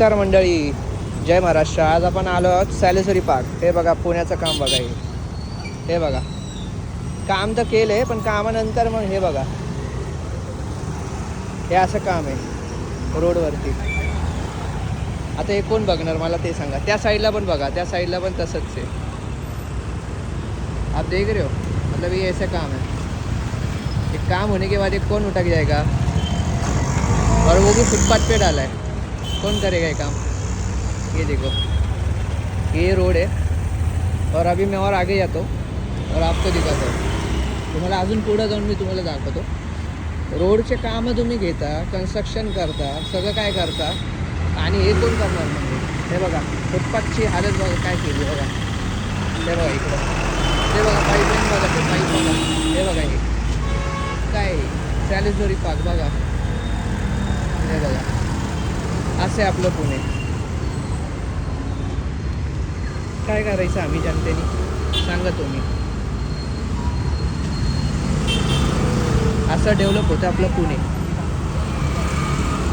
नमस्कार मंडळी, जय महाराष्ट्र. आज आपण आलो आहोत सॅलेसरी पार्क. हे बघा पुण्याचं काम बघा. हे बघा काम तर केलं आहे, पण कामानंतर मग हे बघा, हे असं काम आहे रोडवरती. आता हे कोण बघणार मला ते सांगा. त्या साईडला पण बघा, त्या साईडला पण तसंच आहे. आप देख रहे हो, मतलब ये ऐसा काम है. एक काम होने के बाद एक कौन उठा के जाएगा, और वो भी फुटपाथ पे डाला है. कौन करेगा ये काम. ये देखो, ये रोड है, और अभी मैं और आगे जातो और आपको दिखातो. तुम्हाला अजून पुढं जाऊन मी तुम्हाला दाखवतो. रोडचे कामं तुम्ही घेता, कन्स्ट्रक्शन करता, सगळं काय करता, आणि हे कोण करणार म्हणजे. हे बघा फुटपाथची हालत बघा काय केली बघा. हे बघा इकडं, हे बघा पाईपलाईन बघा, ते पाईप बघा. हे बघा हे काय सॅलेसरी पार्क बघा. हे बघा असं आपलं पुणे. काय करायचं आम्ही जनतेने सांगा तुम्ही. असं डेव्हलप होतं आपलं पुणे.